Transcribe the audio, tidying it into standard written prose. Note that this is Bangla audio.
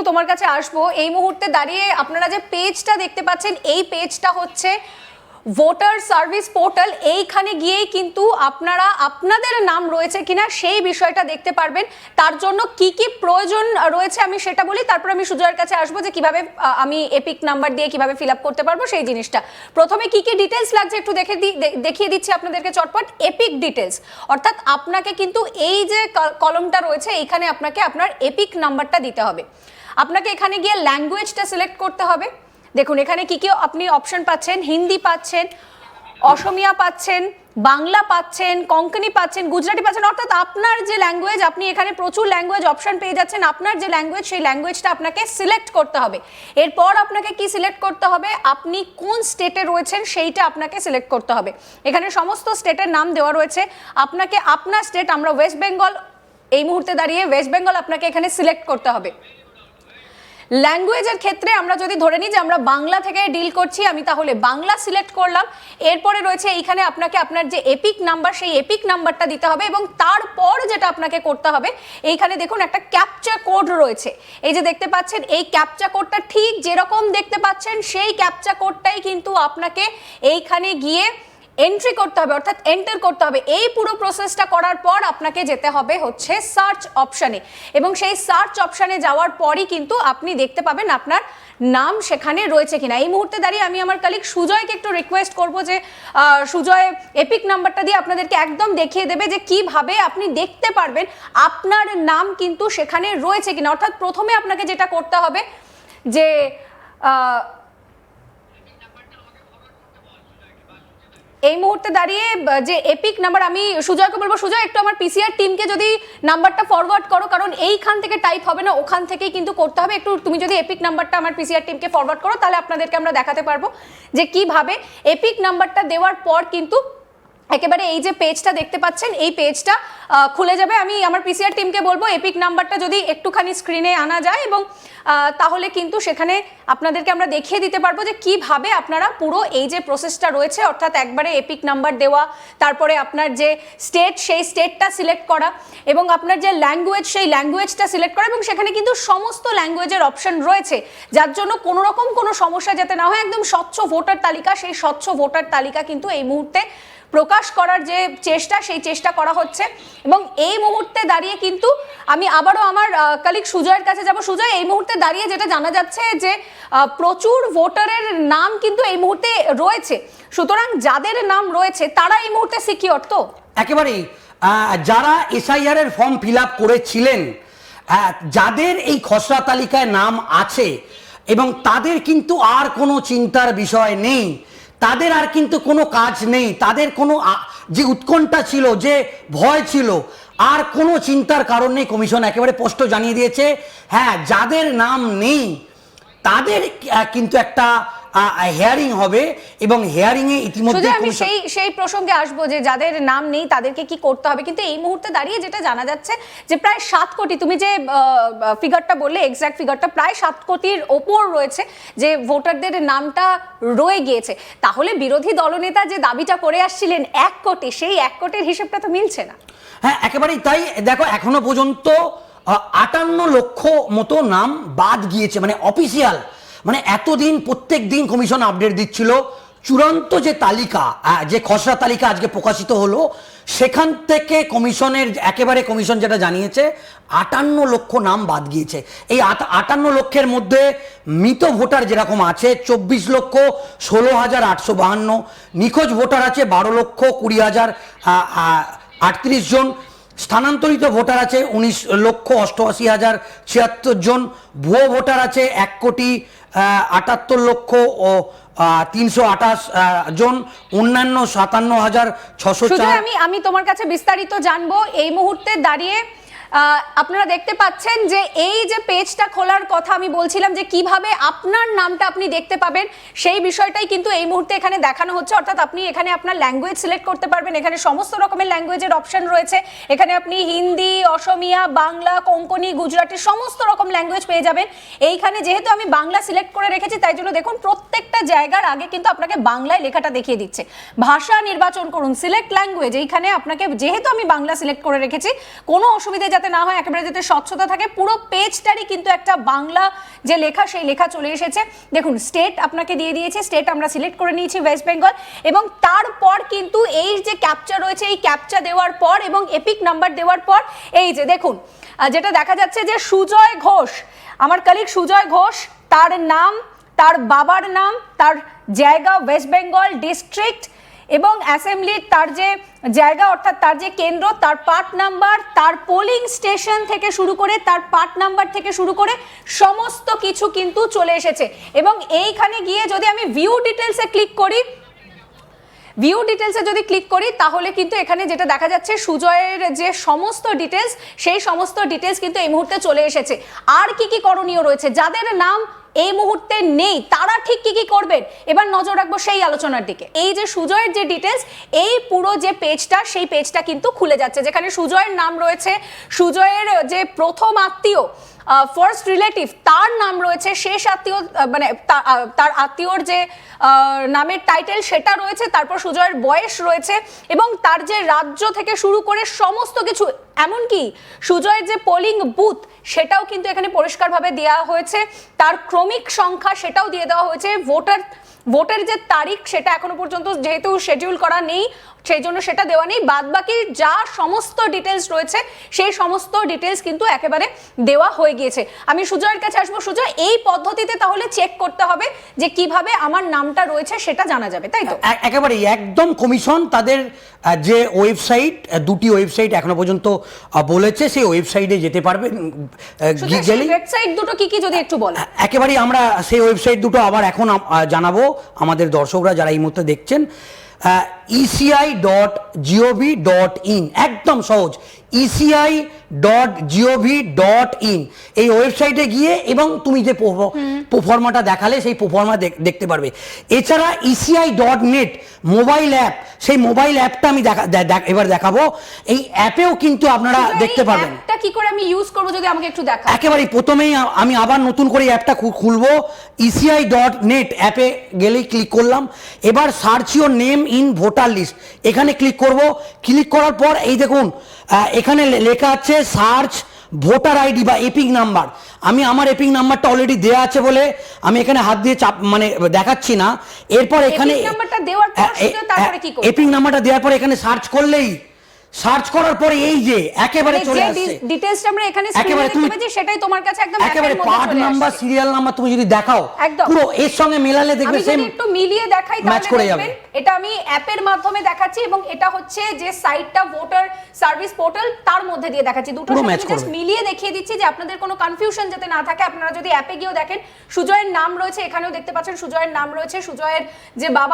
তোমার কাছে আসবো এই মুহূর্তে দাঁড়িয়ে আপনারা যে পেজটা দেখতে পাচ্ছেন এই পেজটা হচ্ছে ভোটার সার্ভিস পোর্টাল। এইখানে গিয়েই কিন্তু আপনারা আপনাদের নাম রয়েছে কিনা সেই বিষয়টা দেখতে পারবেন। তার জন্য কি কি প্রয়োজন রয়েছে আমি সেটা বলি, তারপর আমি সুজয়ের কাছে আসবো যে কিভাবে আমি এপিক নাম্বার দিয়ে কিভাবে ফিল আপ করতে পারবো সেই জিনিসটা। প্রথমে কি কি ডিটেলস লাগছে একটু দেখিয়ে দিচ্ছি আপনাদেরকে চটপট। এপিক ডিটেলস অর্থাৎ আপনাকে কিন্তু এই যে কলমটা রয়েছে এইখানে আপনাকে আপনার এপিক নাম্বারটা দিতে হবে। আপনাকে এখানে গিয়ে ল্যাঙ্গুয়েজটা সিলেক্ট করতে হবে। দেখুন এখানে কি কি আপনি অপশন পাচ্ছেন, হিন্দি পাচ্ছেন, অসমিয়া পাচ্ছেন, বাংলা পাচ্ছেন, কোঙ্কনি পাচ্ছেন, গুজরাটি পাচ্ছেন, অর্থাৎ আপনার যে ল্যাঙ্গুয়েজ, আপনি এখানে প্রচুর ল্যাঙ্গুয়েজ অপশন পেয়ে যাচ্ছেন। আপনার যে ল্যাঙ্গুয়েজ সেই ল্যাঙ্গুয়েজটা আপনাকে সিলেক্ট করতে হবে। এরপর আপনাকে কি সিলেক্ট করতে হবে, আপনি কোন স্টেটে রয়েছেন সেইটা আপনাকে সিলেক্ট করতে হবে। এখানে সমস্ত স্টেটের নাম দেওয়া রয়েছে। আপনাকে আপনার স্টেট, আমরা ওয়েস্ট বেঙ্গল এই মুহূর্তে দাঁড়িয়ে ওয়েস্ট বেঙ্গল আপনাকে এখানে সিলেক্ট করতে হবে। ল্যাঙ্গুয়েজের ক্ষেত্রে আমরা যদি ধরে নিই যে আমরা বাংলা থেকে ডিল করছি, আমি তাহলে বাংলা সিলেক্ট করলাম। এরপরে রয়েছে এইখানে আপনাকে আপনার যে এপিক নাম্বার সেই এপিক নাম্বারটা দিতে হবে এবং তারপর যেটা আপনাকে করতে হবে এইখানে দেখুন একটা ক্যাপচা কোড রয়েছে। এই যে দেখতে পাচ্ছেন এই ক্যাপচা কোডটা ঠিক যেরকম দেখতে পাচ্ছেন সেই ক্যাপচা কোডটাই কিন্তু আপনাকে এইখানে গিয়ে এন্ট্রি করতে হবে, অর্থাৎ এন্টার করতে হবে। এই পুরো প্রসেসটা করার পর আপনাকে যেতে হবে হচ্ছে সার্চ অপশানে এবং সেই সার্চ অপশানে যাওয়ার পরই কিন্তু আপনি দেখতে পাবেন আপনার নাম সেখানে রয়েছে কিনা। এই মুহূর্তে দাঁড়িয়ে আমি আমার কলিগ সুজয়কে একটু রিকোয়েস্ট করব যে সুজয় এপিক নাম্বারটা দিয়ে আপনাদেরকে একদম দেখিয়ে দেবে যে কিভাবে আপনি দেখতে পারবেন আপনার নাম কিন্তু সেখানে রয়েছে কিনা। অর্থাৎ প্রথমে আপনাকে যেটা করতে হবে যে এই মুহূর্তে দাঁড়িয়ে যে এপিক নাম্বার, আমি সুজয়কে বলবো সুজয় একটু আমার পিসিআর টিমকে যদি নাম্বারটা ফরওয়ার্ড করো, কারণ এইখান থেকে টাইপ হবে না, ওখান থেকেই কিন্তু করতে হবে। একটু তুমি যদি এপিক নাম্বারটা আমার পিসিআর টিমকে ফরওয়ার্ড করো তাহলে আপনাদেরকে আমরা দেখাতে পারবো যে কিভাবে এপিক নাম্বারটা দেওয়ার পর কিন্তু একেবারে এই যে পেজটা দেখতে পাচ্ছেন এই পেজটা খুলে যাবে। আমি আমার পিসিআর টিমকে বলবো এপিক নাম্বারটা যদি একটুখানি স্ক্রিনে আনা যায় এবং তাহলে কিন্তু সেখানে আপনাদেরকে আমরা দেখিয়ে দিতে পারবো যে কিভাবে আপনারা পুরো এই যে প্রসেসটা রয়েছে, অর্থাৎ একবারে এপিক নাম্বার দেওয়া, তারপরে আপনার যে স্টেট সেই স্টেটটা সিলেক্ট করা এবং আপনার যে ল্যাঙ্গুয়েজ সেই ল্যাঙ্গুয়েজটা সিলেক্ট করা এবং সেখানে কিন্তু সমস্ত ল্যাঙ্গুয়েজের অপশন রয়েছে, যার জন্য কোনো রকম কোনো সমস্যা যাতে না হয়। একদম স্বচ্ছ ভোটার তালিকা, সেই স্বচ্ছ ভোটার তালিকা কিন্তু এই মুহূর্তে প্রকাশ করার যে চেষ্টা সেই চেষ্টা করা হচ্ছে। এবং এই মুহূর্তে দাঁড়িয়ে কিন্তু আমি আবারও আমার কলিগ সুজয়ের কাছে যাব। সুজয়, এই মুহূর্তে দাঁড়িয়ে যেটা জানা যাচ্ছে যে প্রচুর ভোটারের নাম কিন্তু এই মুহূর্তে রয়েছে, সুতরাং যাদের নাম রয়েছে তারা এই মুহূর্তে সিকিউর তো? একেবারেই, যারা এসআইআর এর ফর্ম ফিল আপ করেছিলেন, যাদের এই খসড়া তালিকায় নাম আছে এবং তাদের কিন্তু আর কোনো চিন্তার বিষয় নেই, তাদের আর কিন্তু কোনো কাজ নেই, তাদের কোনো যে উৎকণ্ঠা ছিল, যে ভয় ছিল, আর কোনো চিন্তার কারণ নেই। কমিশন একেবারে স্পষ্ট জানিয়ে দিয়েছে, হ্যাঁ যাদের নাম নেই তাদের কিন্তু একটা হিয়ারিং হবে এবং হিয়ারিং এ ইতিমধ্যে আমি সেই প্রসঙ্গে আসবো যে যাদের নাম নেই তাদেরকে কি করতে হবে। কিন্তু এই মুহূর্তে দাঁড়িয়ে যেটা জানা যাচ্ছে যে প্রায় 7 কোটি, তুমি যে ফিগারটা বললে এক্সাক্ট ফিগারটা প্রায় 7 কোটির ওপর রয়েছে যে ভোটারদের নামটা রয়ে গিয়েছে। তাহলে বিরোধী দলনেতা যে দাবিটা করে আসছিলেন 1 কোটি, সেই 1 কোটির হিসেবটা তো মিলছে না। হ্যাঁ একেবারেই তাই। দেখো এখনো পর্যন্ত 58 লক্ষ মতো নাম বাদ গিয়েছে, মানে অফিসিয়াল, মানে এতদিন প্রত্যেক দিন কমিশন আপডেট দিচ্ছিল। চূড়ান্ত যে তালিকা, যে খসড়া তালিকা আজকে প্রকাশিত হলো, সেখান থেকে কমিশনের একেবারে কমিশন যেটা জানিয়েছে 58 লক্ষ নাম বাদ গিয়েছে। এই 58 লক্ষের মধ্যে মৃত ভোটার যেরকম আছে 24,16,852, নিখোঁজ ভোটার আছে 12,20,38 জন, স্থানান্তরিত ভোটার আছে 19,88,076 জন, ভুয়ো ভোটার আছে 1,78,328,000 জন, অন্যান্য 57,604। আমি তোমার কাছে বিস্তারিত জানবো। এই মুহূর্তে দাঁড়িয়ে আপনারা দেখতে পাচ্ছেন যে এই যে পেজটা খোলার কথা আমি বলছিলাম যে কিভাবে আপনার নামটা আপনি দেখতে পাবেন সেই বিষয়টাই কিন্তু এই মুহূর্তে এখানে দেখানো হচ্ছে। অর্থাৎ আপনি এখানে আপনার ল্যাঙ্গুয়েজ সিলেক্ট করতে পারবেন, এখানে সমস্ত রকমের ল্যাঙ্গুয়েজের অপশন রয়েছে। এখানে আপনি হিন্দি, অসমিয়া, বাংলা, কোঙ্কনি, গুজরাটি সমস্ত রকম ল্যাঙ্গুয়েজ পেয়ে যাবেন। এইখানে যেহেতু আমি বাংলা সিলেক্ট করে রেখেছি তাই জন্য দেখুন প্রত্যেকটা জায়গার আগে কিন্তু আপনাকে বাংলায় লেখাটা দেখিয়ে দিচ্ছে। ভাষা নির্বাচন করুন, সিলেক্ট ল্যাঙ্গুয়েজ, এইখানে আপনাকে যেহেতু আমি বাংলা সিলেক্ট করে রেখেছি কোনো অসুবিধা যাতে যাতে না হয়, একেবারে যাতে স্বচ্ছতা থাকে, পুরো পেজটারই কিন্তু একটা বাংলা যে লেখা সেই লেখা চলে এসেছে। দেখুন স্টেট আপনাকে দিয়ে দিয়েছে, স্টেট আমরা সিলেক্ট করে নিয়েছি ওয়েস্ট বেঙ্গল, এবং তারপর কিন্তু এই যে ক্যাপচা রয়েছে, এই ক্যাপচা দেওয়ার পর এবং এপিক নাম্বার দেওয়ার পর এই যে দেখুন যেটা দেখা যাচ্ছে যে সুজয় ঘোষ, আমার কলিগ সুজয় ঘোষ, তার নাম, তার বাবার নাম, তার জায়গা ওয়েস্ট বেঙ্গল ডিস্ট্রিক্ট, এবং অ্যাসেম্বলির তার যে জায়গা অর্থাৎ তার যে কেন্দ্র, তার পার্ট নাম্বার, তার পোলিং স্টেশন থেকে শুরু করে, তার পার্ট নাম্বার থেকে শুরু করে সমস্ত কিছু কিন্তু চলে এসেছে। এবং এইখানে গিয়ে যদি আমি ভিউ ডিটেলসে ক্লিক করি, ভিউ ডিটেলসে যদি ক্লিক করি তাহলে কিন্তু এখানে যেটা দেখা যাচ্ছে সুজয়ের যে সমস্ত ডিটেলস, সেই সমস্ত ডিটেলস কিন্তু এই মুহূর্তে চলে এসেছে। আর কি কি করণীয় রয়েছে, যাদের নাম এই মুহূর্তে নেই তারা ঠিক কি কি করবেন, এবার নজর রাখবো সেই আলোচনার দিকে। এই যে সুজয়ের যে ডিটেলস, এই পুরো যে পেজটা, সেই পেজটা কিন্তু খুলে যাচ্ছে, যেখানে সুজয়ের নাম রয়েছে, সুজয়ের যে প্রথম আত্মীয়, ফার্স্ট রিলেটিভ, তার নাম রয়েছে, শেষ আত্মীয় মানে তার আত্মীয়র যে নামের টাইটেল সেটা রয়েছে, তারপর সুজয়ের বয়স রয়েছে, এবং তার যে রাজ্য থেকে শুরু করে সমস্ত কিছু, এমনকি সুজয়ের যে পোলিং বুথ সেটাও কিন্তু এখানে পরিষ্কারভাবে দেওয়া হয়েছে, তার ক্রমিক সংখ্যা সেটাও দিয়ে দেওয়া হয়েছে, ভোটের যে তারিখ সেটা এখনো পর্যন্ত যেহেতু শিডিউল করা নেই সেই জন্য সেটা দেওয়া নেই, বাদ বাকি যা সমস্ত ডিটেলস রয়েছে সেই সমস্ত ডিটেলস কিন্তু একেবারে দেওয়া হয়ে গিয়েছে। আমি সুজয়ের কাছে আসবো। সুজয়, এই পদ্ধতিতে তাহলে চেক করতে হবে যে কিভাবে আমার নামটা রয়েছে সেটা জানা যাবে, তাই তো? একেবারে একদম কমিশন তাদের যে ওয়েবসাইট, দুটি ওয়েবসাইট এখনো পর্যন্ত বলেছে, সেই ওয়েবসাইটে যেতে পারবে। ওয়েবসাইট দুটো কি কি যদি একটু বল। একেবারেই আমরা সেই ওয়েবসাইট দুটো আবার এখন জানাবো আমাদের দর্শকরা যারা এই মুহূর্তে দেখছেন। eci.gov.in, একদম সহজ, eci.gov.in, এই ওয়েবসাইটে গিয়ে এবং তুমি যে প্রোফর্মাটা দেখালে সেই প্রোফর্মা দেখতে পারবে। এছাড়া eci.net মোবাইল অ্যাপ, সেই মোবাইল অ্যাপটা আমি এবার দেখাবো। এই অ্যাপেও কিন্তু আপনারা দেখতে পারবেন। অ্যাপটা কি করে আমি ইউজ করব যদি আমাকে একটু দেখা। একেবারেই প্রথমেই আমি আবার নতুন করে অ্যাপটা খুলবো। eci.net অ্যাপে গেলেই ক্লিক করলাম। এবার search your name in voter list, এখানে ক্লিক করব। ক্লিক করার পর এই দেখুন এখানে লেখা আছে সার্চ ভোটার আইডি বা এপিক নাম্বার। আমি আমার এপিক নাম্বারটা অলরেডি দেওয়া আছে বলে আমি এখানে হাত দিয়ে মানে দেখাচ্ছি না। এরপর এখানে এপিক নাম্বারটা দেওয়ার পর এখানে সার্চ করলেই, সার্চ করার পরে এই যে একেবারে চলে আসছে ডিটেইলসটা আমরা এখানে স্ক্রিনে দেখতে পাচ্ছি, সেটাই তোমার কাছে একদম একেবারে পার্ট নাম্বার, সিরিয়াল নাম্বার তুমি যদি দেখাও পুরো এর সঙ্গে মেলালে দেখবে সেম। আমি একটু মিলিয়ে দেখাই তাহলে দেখবেন এটা আমি অ্যাপের মাধ্যমে দেখাচ্ছি এবং এটা হচ্ছে যে সাইটটা ভোটার সার্ভিস পোর্টাল, তার মধ্যে দিয়ে দেখাচ্ছি। দুটো জাস্ট মিলিয়ে দেখিয়ে দিচ্ছি যে আপনাদের কোনো কনফিউশন যাতে না থাকে। আপনারা যদি অ্যাপে গিয়েও দেখেন সুজয়ের নাম রয়েছে, এখানেও দেখতে পাচ্ছেন সুজয়ের নাম রয়েছে, সুজয়ের যে বাবা